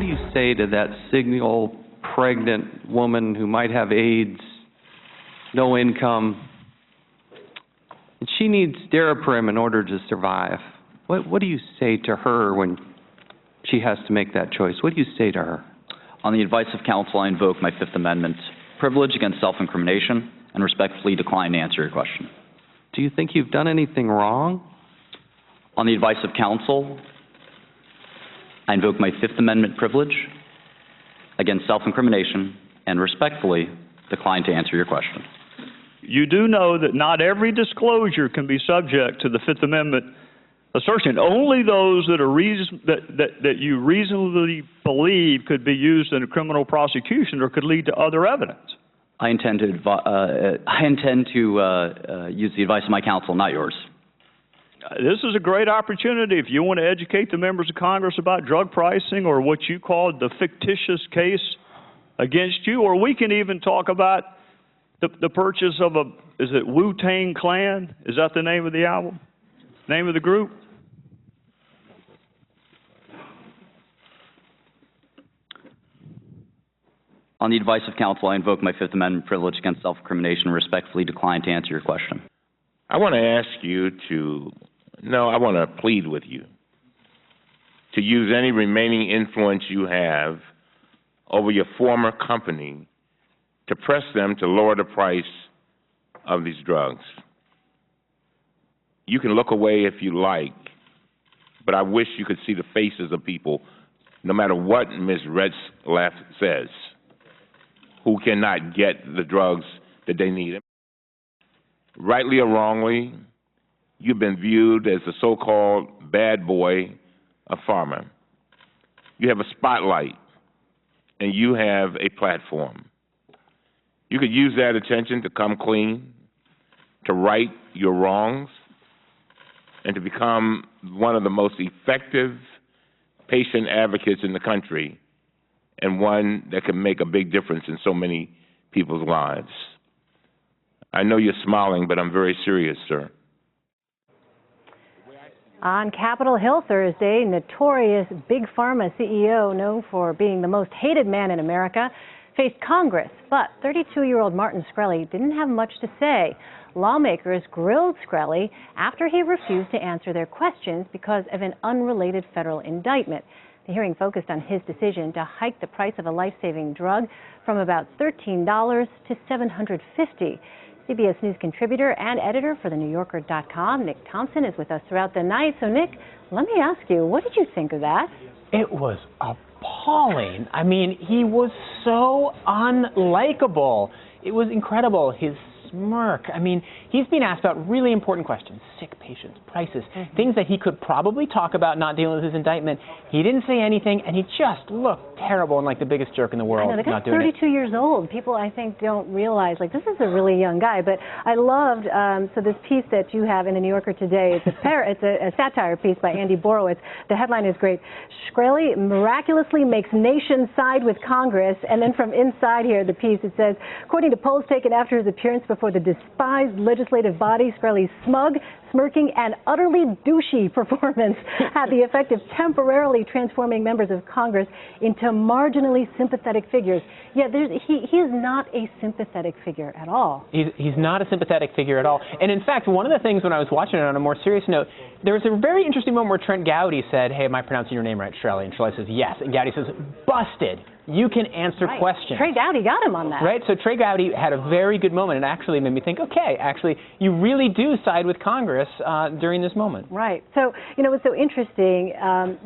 do you say to that single pregnant woman who might have AIDS, no income, and she needs Daraprim in order to survive? What do you say to her when she has to make that choice? What do you say to her? On the advice of counsel, I invoke my Fifth Amendment privilege against self-incrimination and respectfully decline to answer your question. Do you think you've done anything wrong? On the advice of counsel, I invoke my Fifth Amendment privilege against self-incrimination and respectfully decline to answer your question. You do know that not every disclosure can be subject to the Fifth Amendment assertion. Only those that are that you reasonably believe could be used in a criminal prosecution or could lead to other evidence. I intend to use the advice of my counsel, not yours. This is a great opportunity if you want to educate the members of Congress about drug pricing or what you called the fictitious case against you, or we can even talk about the purchase of is it Wu-Tang Clan? Is that the name of the album? Name of the group? On the advice of counsel, I invoke my Fifth Amendment privilege against self-incrimination and respectfully decline to answer your question. I want to ask you I want to plead with you to use any remaining influence you have over your former company to press them to lower the price of these drugs. You can look away if you like, but I wish you could see the faces of people, no matter what Ms. Retzlaff says, who cannot get the drugs that they need. Rightly or wrongly, you've been viewed as the so-called bad boy of Pharma. You have a spotlight, and you have a platform. You could use that attention to come clean, to right your wrongs, and to become one of the most effective patient advocates in the country, and one that can make a big difference in so many people's lives. I know you're smiling, but I'm very serious, sir. On Capitol Hill Thursday, notorious Big Pharma CEO, known for being the most hated man in America, faced Congress. But 32-year-old Martin Shkreli didn't have much to say. Lawmakers grilled Shkreli after he refused to answer their questions because of an unrelated federal indictment. The hearing focused on his decision to hike the price of a life-saving drug from about $13 to $750. CBS News contributor and editor for TheNewYorker.com, Nick Thompson, is with us throughout the night. So, Nick, let me ask you, what did you think of that? It was appalling. I mean, he was so unlikable. It was incredible. His smirk. I mean, he's being asked about really important questions, sick patients, prices, things that he could probably talk about not dealing with his indictment. He didn't say anything, and he just looked terrible and like the biggest jerk in the world. I know, the guy's not doing 32 years old. People, I think, don't realize, like, this is a really young guy. But I loved, so this piece that you have in The New Yorker today, it's a satire piece by Andy Borowitz. The headline is great. Shkreli miraculously makes nation side with Congress. And then from inside here, the piece, it says, according to polls taken after his appearance before the despised legislative body, Shkreli's smug, smirking, and utterly douchey performance had the effect of temporarily transforming members of Congress into marginally sympathetic figures. Yeah, he is not a sympathetic figure at all. He's not a sympathetic figure at all. And in fact, one of the things when I was watching it on a more serious note, there was a very interesting moment where Trent Gowdy said, "Hey, am I pronouncing your name right, Shkreli?" And Shkreli says, "Yes." And Gowdy says, "Busted. You can answer questions." Trey Gowdy got him on that. Right? So Trey Gowdy had a very good moment and actually made me think, okay, actually, you really do side with Congress during this moment. Right. So, you know, it's so interesting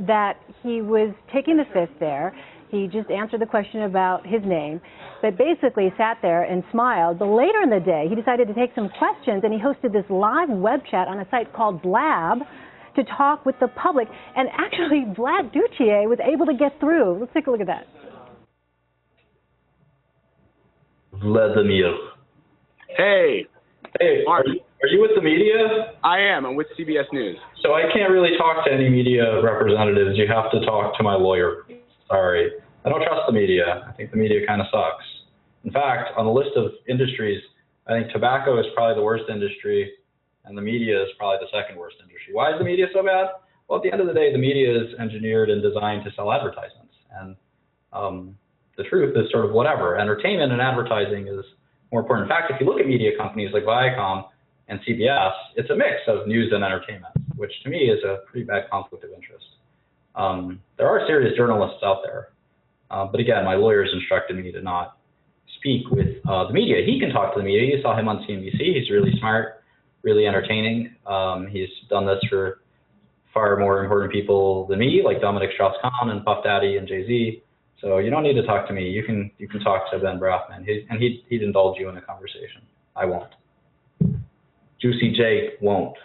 that he was taking the fifth there. He just answered the question about his name, but basically sat there and smiled. But later in the day, he decided to take some questions, and he hosted this live web chat on a site called Blab to talk with the public. And actually, Vlad Duchier was able to get through. Let's take a look at that. Vladimir. Hey. Hey, are you with the media? I am. I'm with CBS News. So I can't really talk to any media representatives. You have to talk to my lawyer. Sorry. I don't trust the media. I think the media kind of sucks. In fact, on the list of industries, I think tobacco is probably the worst industry, and the media is probably the second worst industry. Why is the media so bad? Well, at the end of the day, the media is engineered and designed to sell advertisements. And The truth is sort of whatever. Entertainment and advertising is more important. In fact, if you look at media companies like Viacom and CBS, it's a mix of news and entertainment, which to me is a pretty bad conflict of interest. There are serious journalists out there, but again, my lawyers instructed me to not speak with the media. He can talk to the media. You saw him on CNBC. He's really smart, really entertaining. He's done this for far more important people than me, like Dominic Strauss-Kahn and Puff Daddy and Jay-Z. So you don't need to talk to me. You can talk to Ben Brafman, and he'd indulge you in a conversation. I won't. Juicy J won't.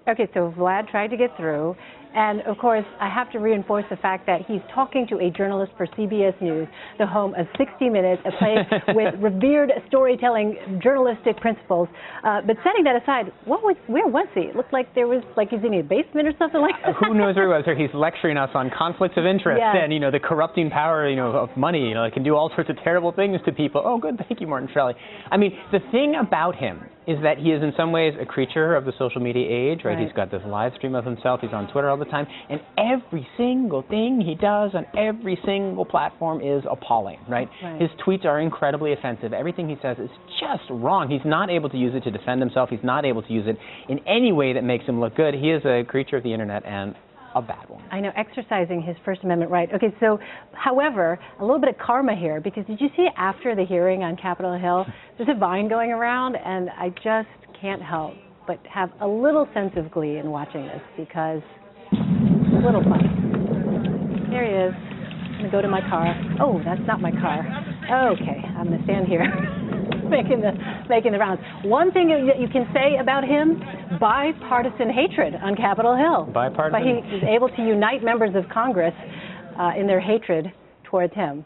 Okay, so Vlad tried to get through, and of course, I have to reinforce the fact that he's talking to a journalist for CBS News, the home of 60 Minutes, a place with revered storytelling journalistic principles. But setting that aside, where was he? It looked like there was, like he's in a basement or something like that. Who knows where he was? Or he's lecturing us on conflicts of interest and, the corrupting power, of money. It can do all sorts of terrible things to people. Oh, good. Thank you, Martin Shkreli. I mean, the thing about him is that he is in some ways a creature of the social media age, right? He's got this live stream of himself. He's on Twitter all the time. And every single thing he does on every single platform is appalling, right? His tweets are incredibly offensive. Everything he says is just wrong. He's not able to use it to defend himself. He's not able to use it in any way that makes him look good. He is a creature of the internet and a bad one. I know, exercising his First Amendment right. Okay, so, however, a little bit of karma here, because did you see after the hearing on Capitol Hill, there's a Vine going around, and I just can't help but have a little sense of glee in watching this, because it's a little funny. There he is. I'm going to go to my car. Oh, that's not my car. Okay, I'm going to stand here. making the rounds. One thing that you can say about him, bipartisan hatred on Capitol Hill. Bipartisan. But he is able to unite members of Congress in their hatred towards him.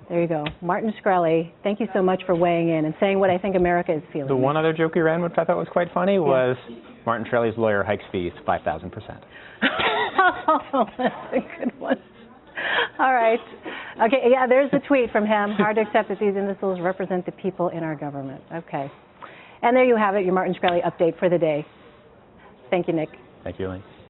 There you go. Martin Shkreli, thank you so much for weighing in and saying what I think America is feeling. The one other joke he ran, which I thought was quite funny, was Martin Shkreli's lawyer hikes fees 5,000%. Oh, that's a good one. All right. Okay, yeah, there's the tweet from him. Hard to accept that these imbeciles represent the people in our government. Okay. And there you have it, your Martin Shkreli update for the day. Thank you, Nick. Thank you, Elaine.